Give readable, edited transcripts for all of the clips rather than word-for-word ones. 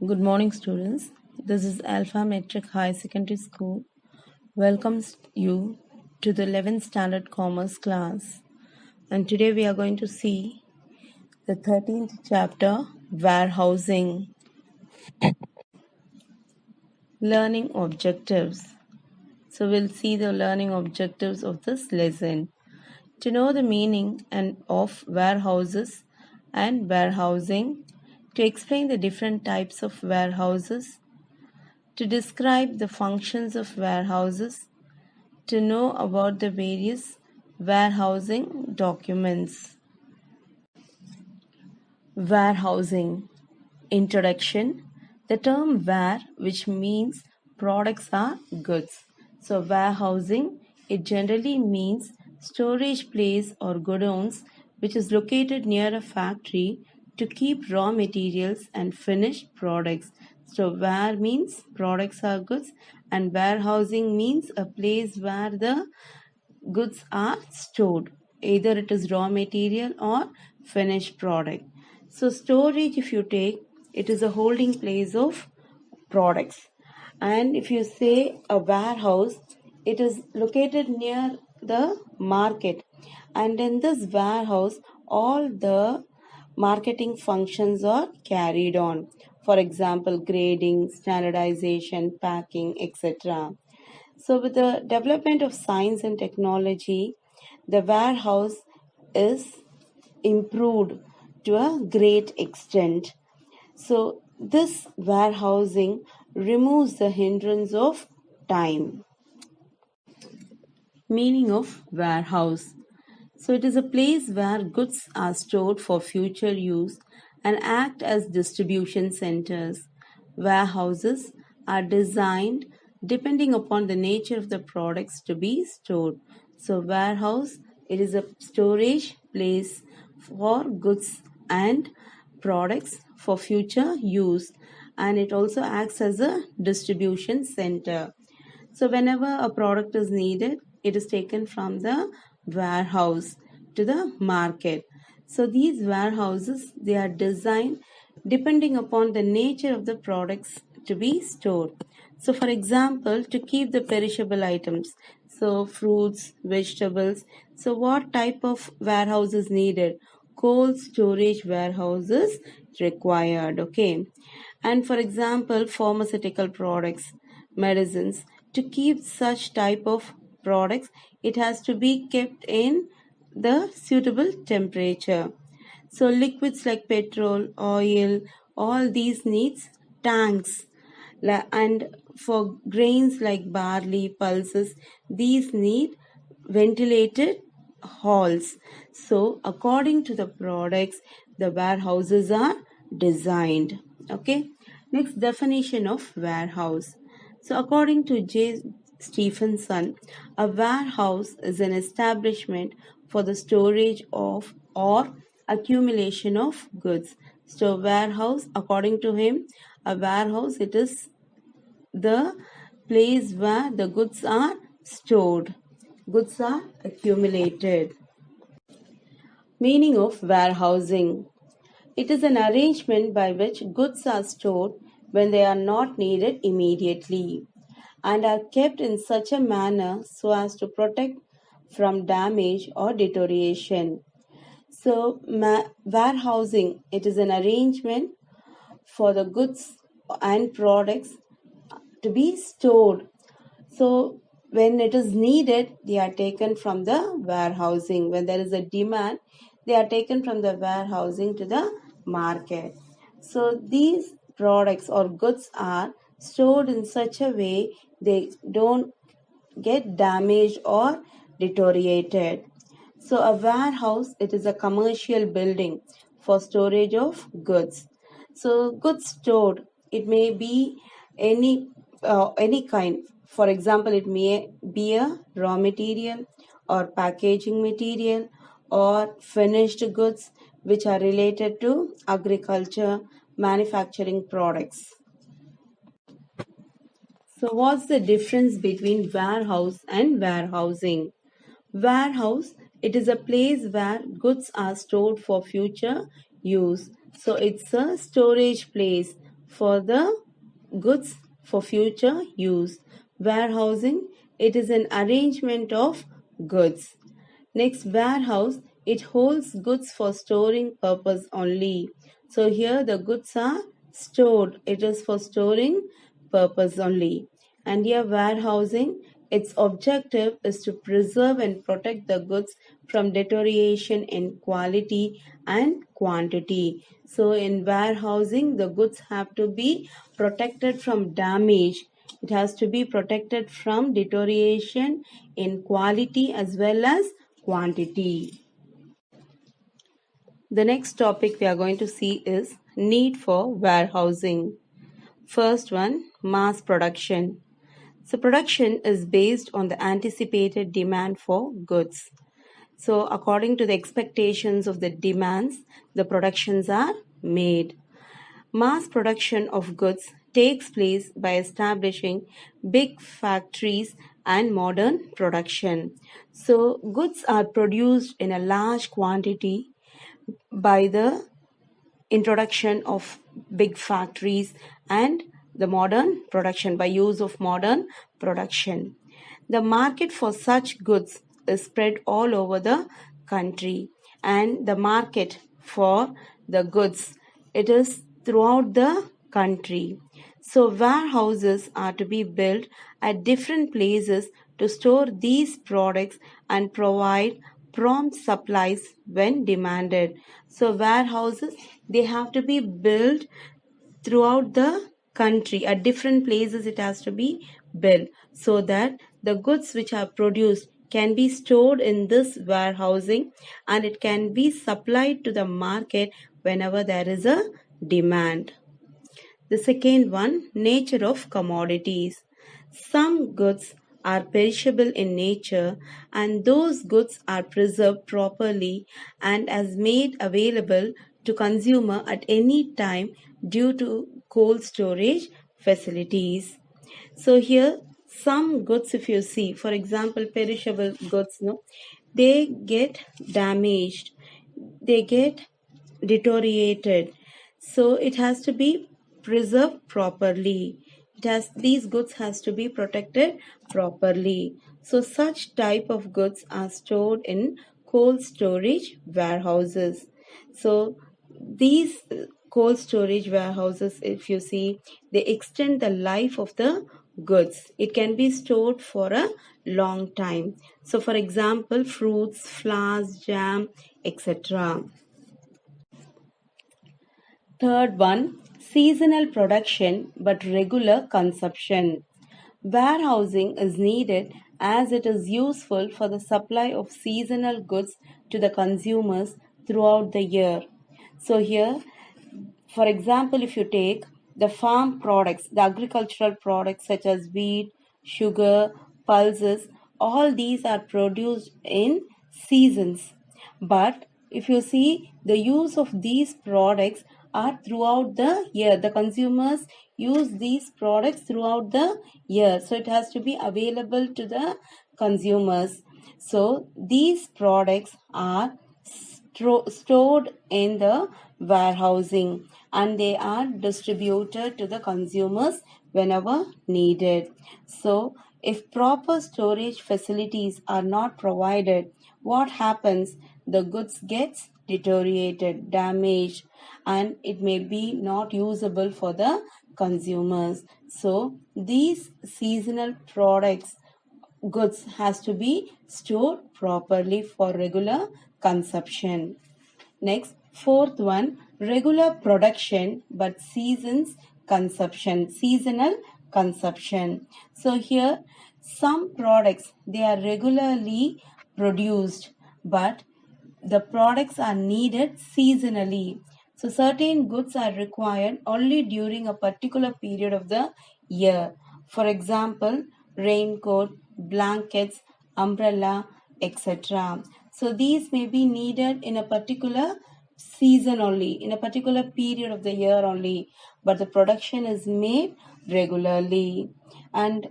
Good morning, students. This is Alpha Metric High Secondary School. Welcomes you to the 11th Standard Commerce class. And today we are going to see the 13th chapter, Warehousing. Learning Objectives. So we'll see the learning objectives of this lesson. To know the meaning of warehouses and warehousing, to explain the different types of warehouses, to describe the functions of warehouses, to know about the various warehousing documents. Warehousing. Introduction. The term ware, which means products or goods. So warehousing, it generally means storage place or godowns which is located near a factory to keep raw materials and finished products. So ware means products or goods, and warehousing means a place where the goods are stored. Either it is raw material or finished product. So storage, if you take, it is a holding place of products. And if you say a warehouse, it is located near the market. And in this warehouse, all the marketing functions are carried on. For example, grading, standardization, packing, etc. So, with the development of science and technology, the warehouse is improved to a great extent. So, this warehousing removes the hindrance of time. Meaning of warehouse. So, it is a place where goods are stored for future use and act as distribution centers. Warehouses are designed depending upon the nature of the products to be stored. So, warehouse, it is a storage place for goods and products for future use, and it also acts as a distribution center. So whenever a product is needed, it is taken from the warehouse to the market. So these warehouses, they are designed depending upon the nature of the products to be stored. So for example, to keep the perishable items, so fruits, vegetables, so what type of warehouse is needed? Cold storage warehouses required, okay. And for example, pharmaceutical products, medicines, to keep such type of products, it has to be kept in the suitable temperature. So liquids like petrol, oil, all these needs tanks. And for grains like barley, pulses, these need ventilated halls. So according to the products, the warehouses are designed. Okay. Next, definition of warehouse. So according to J. Stephenson, a warehouse is an establishment for the storage of or accumulation of goods. So warehouse, according to him, a warehouse, it is the place where the goods are stored. Goods are accumulated. Meaning of warehousing. It is an arrangement by which goods are stored when they are not needed immediately and are kept in such a manner so as to protect from damage or deterioration. So, warehousing, it is an arrangement for the goods and products to be stored. So, when it is needed, they are taken from the warehousing. When there is a demand, they are taken from the warehousing to the market. So, these products or goods are stored in such a way they don't get damaged or deteriorated. So a warehouse, it is a commercial building for storage of goods. So goods stored, it may be any kind. For example, it may be a raw material or packaging material or finished goods which are related to agriculture, manufacturing products. So what's the difference between warehouse and warehousing? Warehouse, it is a place where goods are stored for future use. So it's a storage place for the goods for future use. Warehousing, it is an arrangement of goods. Next, warehouse, it holds goods for storing purpose only. So here the goods are stored. It is for storing purpose only. And here warehousing, its objective is to preserve and protect the goods from deterioration in quality and quantity. So in warehousing, the goods have to be protected from damage. It has to be protected from deterioration in quality as well as quantity. The next topic we are going to see is need for warehousing. First one, mass production. So production is based on the anticipated demand for goods. So according to the expectations of the demands, the productions are made. Mass production of goods takes place by establishing big factories and modern production. So goods are produced in a large quantity by the introduction of big factories and the modern production by use of modern production. The market for such goods is spread all over the country, and the market for the goods, it is throughout the country. So warehouses are to be built at different places to store these products and provide prompt supplies when demanded. So warehouses, they have to be built throughout the country. At different places it has to be built so that the goods which are produced can be stored in this warehousing and it can be supplied to the market whenever there is a demand. The second one, nature of commodities. Some goods are perishable in nature and those goods are preserved properly and as made available to consumer at any time due to cold storage facilities. So here some goods, if you see, for example, perishable goods, no, they get damaged, they get deteriorated. So it has to be preserved properly. These goods has to be protected properly. So such type of goods are stored in cold storage warehouses. So these cold storage warehouses, if you see, they extend the life of the goods. It can be stored for a long time. So for example, fruits, flowers, jam, etc. Third one, seasonal production but regular consumption. Warehousing is needed as it is useful for the supply of seasonal goods to the consumers throughout the year. So here, for example, if you take the farm products, the agricultural products such as wheat, sugar, pulses, all these are produced in seasons. But if you see, the use of these products are throughout the year. The consumers use these products throughout the year. So it has to be available to the consumers. So these products are stored in the warehousing and they are distributed to the consumers whenever needed. So if proper storage facilities are not provided, what happens? The goods gets deteriorated, damaged, and it may be not usable for the consumers. So these seasonal products goods has to be stored properly for regular consumption. Next, fourth one, regular production but seasonal consumption. So here some products, they are regularly produced but the products are needed seasonally. So certain goods are required only during a particular period of the year. For example, raincoat, blankets, umbrella, etc. So these may be needed in a particular season only, in a particular period of the year only, but the production is made regularly. And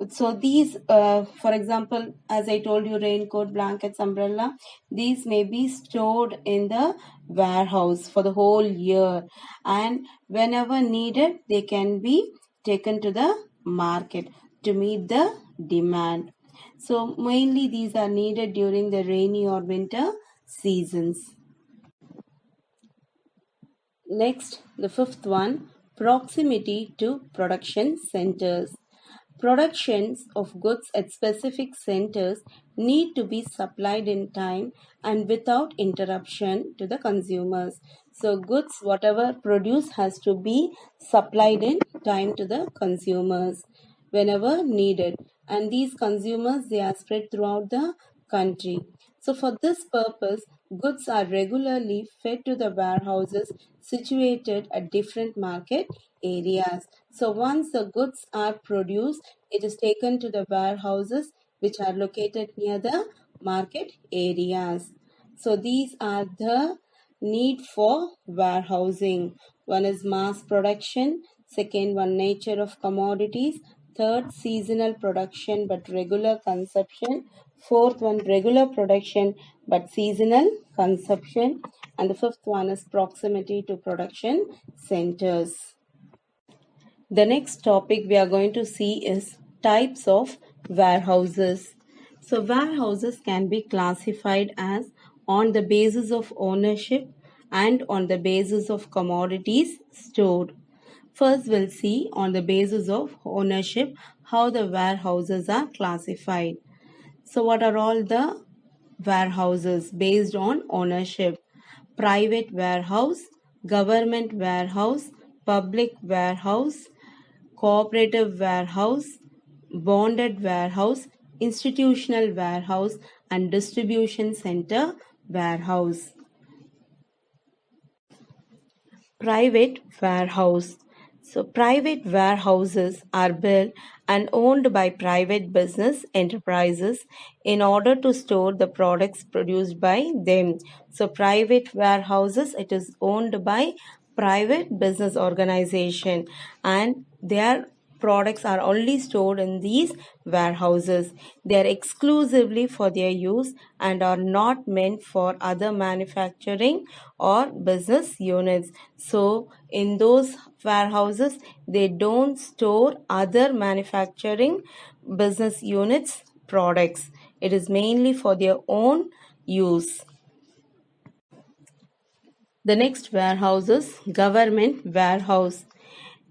So these, for example, as I told you, raincoat, blankets, umbrella, these may be stored in the warehouse for the whole year, and whenever needed, they can be taken to the market to meet the demand. So mainly these are needed during the rainy or winter seasons. Next, the fifth one, proximity to production centers. Productions of goods at specific centers need to be supplied in time and without interruption to the consumers. So, goods, whatever produced, has to be supplied in time to the consumers whenever needed. And these consumers, they are spread throughout the country. So, for this purpose, goods are regularly fed to the warehouses situated at different market areas. So, once the goods are produced, it is taken to the warehouses which are located near the market areas. So, these are the need for warehousing. One is mass production, second one nature of commodities, third seasonal production but regular consumption, fourth one regular production but seasonal consumption, and the fifth one is proximity to production centers. The next topic we are going to see is types of warehouses. So, warehouses can be classified as on the basis of ownership and on the basis of commodities stored. First, we'll see on the basis of ownership how the warehouses are classified. So, what are all the warehouses based on ownership? Private warehouse, government warehouse, public warehouse, cooperative warehouse, bonded warehouse, institutional warehouse, and distribution center warehouse. Private warehouse. So, private warehouses are built and owned by private business enterprises in order to store the products produced by them. So, private warehouses, it is owned by private business organization, and their products are only stored in these warehouses. They are exclusively for their use and are not meant for other manufacturing or business units. So, in those warehouses, they don't store other manufacturing business units products. It is mainly for their own use. The next warehouse is government warehouse.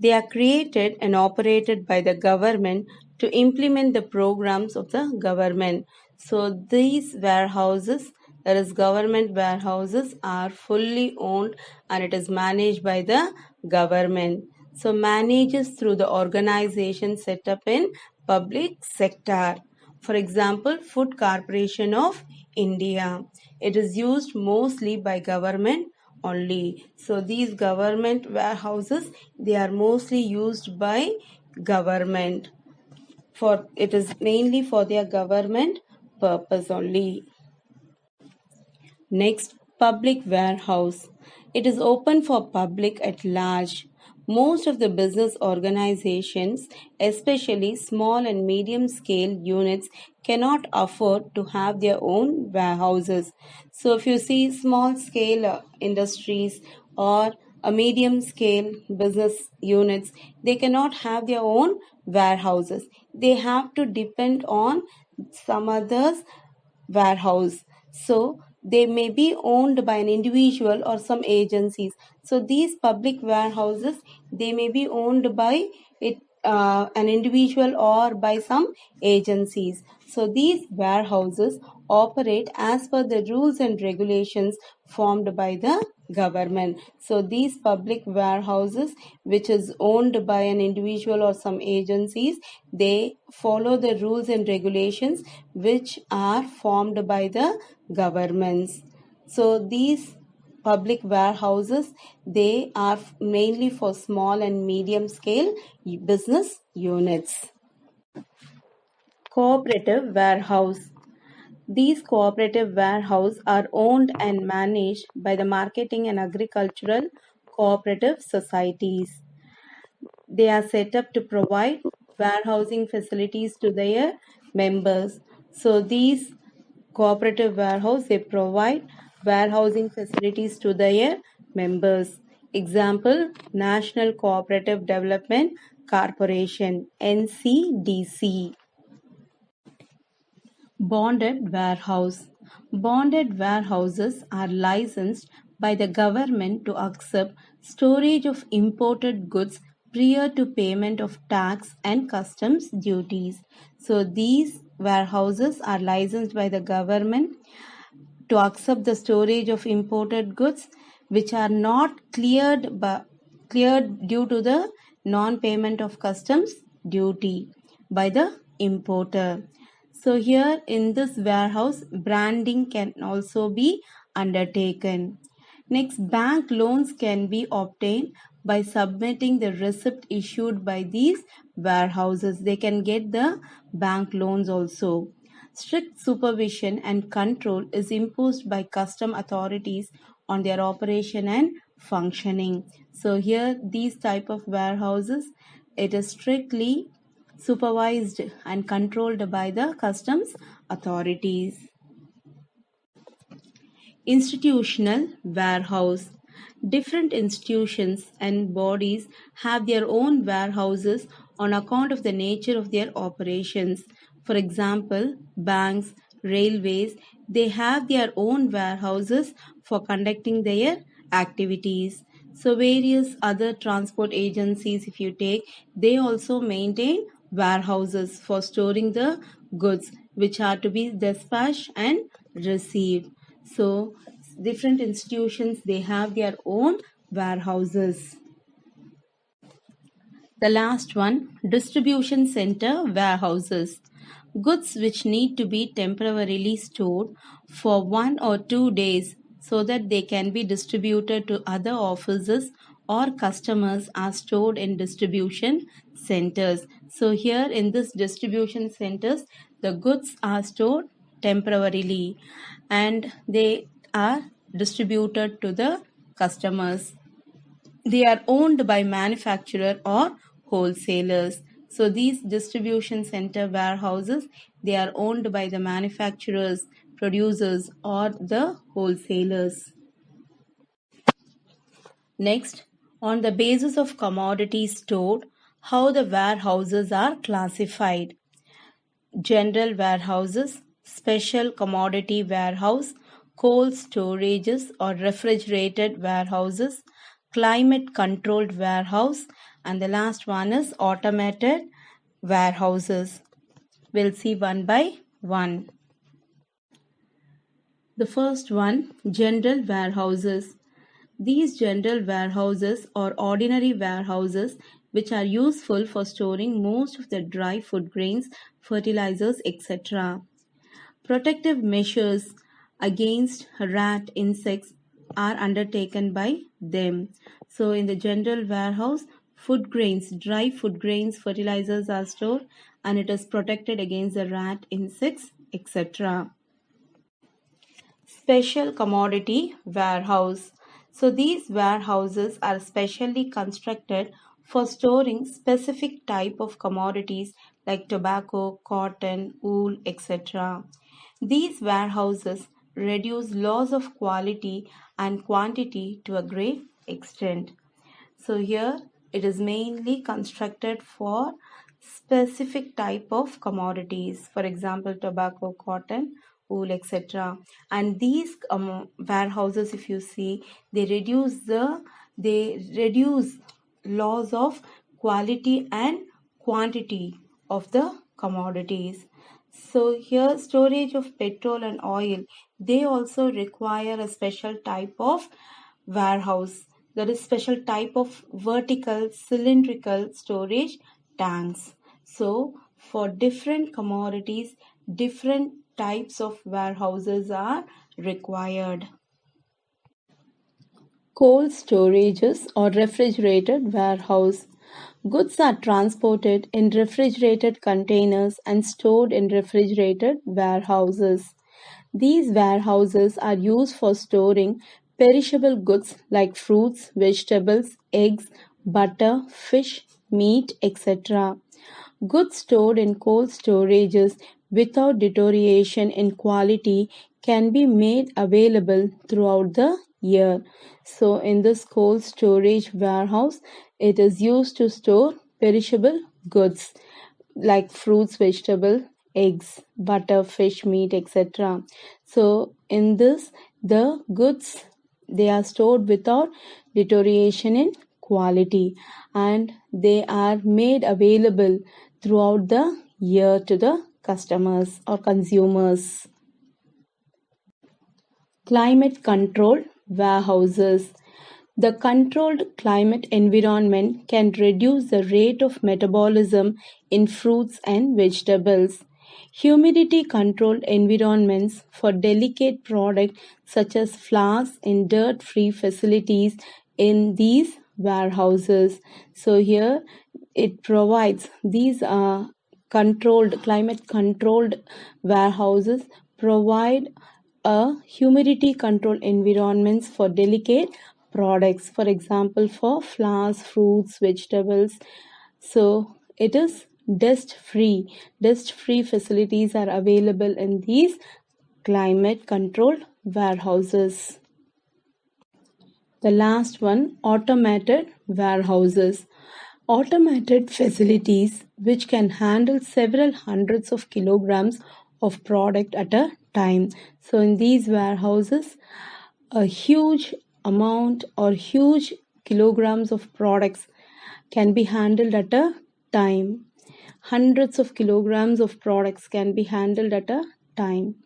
They are created and operated by the government to implement the programs of the government. So these warehouses, that is government warehouses, are fully owned and it is managed by the government. So manages through the organization set up in public sector. For example, Food Corporation of India. It is used mostly by government only. So these government warehouses, they are mostly used by government. For it is mainly for their government purpose only. Next, public warehouse. It is open for public at large. Most of the business organizations, especially small and medium scale units, cannot afford to have their own warehouses. So, if you see small scale industries or a medium scale business units, they cannot have their own warehouses. They have to depend on some others warehouse. So they may be owned by an individual or some agencies. So these public warehouses, they may be owned by an individual or by some agencies. So these warehouses operate as per the rules and regulations formed by the government. So these public warehouses, which is owned by an individual or some agencies, they follow the rules and regulations which are formed by the governments. So these public warehouses, they are mainly for small and medium scale business units. Cooperative warehouse. These cooperative warehouses are owned and managed by the marketing and agricultural cooperative societies. They are set up to provide warehousing facilities to their members. So these cooperative warehouse, they provide warehousing facilities to their members. Example, National Cooperative Development Corporation, NCDC. Bonded warehouse. Bonded warehouses are licensed by the government to accept storage of imported goods prior to payment of tax and customs duties. So these warehouses are licensed by the government to accept the storage of imported goods which are not cleared due to the non-payment of customs duty by the importer. So here in this warehouse, branding can also be undertaken. Next, bank loans can be obtained by submitting the receipt issued by these warehouses. They can get the bank loans also. Strict supervision and control is imposed by custom authorities on their operation and functioning. So here these type of warehouses, it is strictly supervised and controlled by the customs authorities. Institutional warehouse. Different institutions and bodies have their own warehouses on account of the nature of their operations. For example, banks, railways, they have their own warehouses for conducting their activities. So various other transport agencies, if you take, they also maintain warehouses for storing the goods which are to be dispatched and received. So different institutions, they have their own warehouses. The last one, distribution center warehouses. Goods which need to be temporarily stored for 1 or 2 days so that they can be distributed to other offices or customers are stored in distribution centers. So here in this distribution centers, the goods are stored temporarily and they are distributed to the customers. They are owned by manufacturer or wholesalers. So these distribution center warehouses, they are owned by the manufacturers, producers or the wholesalers. Next, on the basis of commodities stored, how the warehouses are classified. General warehouses, special commodity warehouse, cold storages or refrigerated warehouses, climate controlled warehouse, and the last one is automated warehouses. We'll see one by one. The first one, general warehouses. These general warehouses are ordinary warehouses which are useful for storing most of the dry food grains, fertilizers, etc. Protective measures against rat insects are undertaken by them. So in the general warehouse, food grains, dry food grains, fertilizers are stored and it is protected against the rat insects, etc. Special commodity warehouse. So these warehouses are specially constructed for storing specific type of commodities like tobacco, cotton, wool, etc. These warehouses reduce loss of quality and quantity to a great extent. So here it is mainly constructed for specific type of commodities, for example, tobacco, cotton, wool, etc. And these warehouses, if you see, they reduce loss of quality and quantity of the commodities. So here storage of petrol and oil, they also require a special type of warehouse. There is special type of vertical cylindrical storage tanks. So for different commodities, different types of warehouses are required. Cold storages or refrigerated warehouse. Goods are transported in refrigerated containers and stored in refrigerated warehouses. These warehouses are used for storing perishable goods like fruits, vegetables, eggs, butter, fish, meat, etc. Goods stored in cold storages without deterioration in quality can be made available throughout the year. So, in this cold storage warehouse, it is used to store perishable goods like fruits, vegetable, eggs, butter, fish, meat, etc. So, in this, the goods they are stored without deterioration in quality and they are made available throughout the year to the customers or consumers. Climate controlled warehouses. The controlled climate environment can reduce the rate of metabolism in fruits and vegetables. Humidity controlled environments for delicate products such as flowers in dirt free facilities in these warehouses. So, here it provides these climate controlled warehouses provide a humidity controlled environments for delicate products, for example for flowers, fruits, vegetables. So it is dust free facilities are available in these climate controlled warehouses. The last one, automated warehouses. Automated facilities which can handle several hundreds of kilograms of product at a time. So, in these warehouses, a huge amount or huge kilograms of products can be handled at a time. Hundreds of kilograms of products can be handled at a time.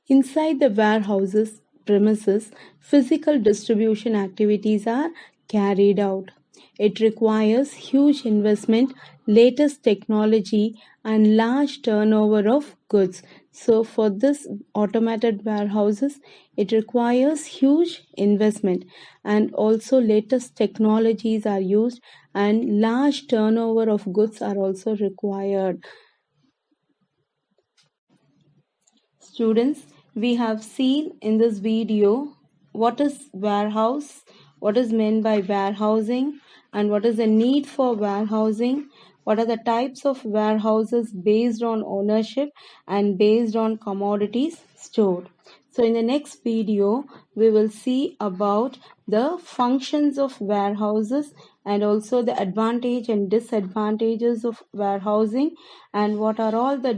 Inside the warehouses premises, physical distribution activities are carried out. It requires huge investment, latest technology, and large turnover of goods. So, for this automated warehouses, it requires huge investment, and also latest technologies are used, and large turnover of goods are also required. Students, we have seen in this video what is warehouse, what is meant by warehousing, and what is the need for warehousing, what are the types of warehouses based on ownership and based on commodities stored. So in the next video, we will see about the functions of warehouses and also the advantage and disadvantages of warehousing and what are all the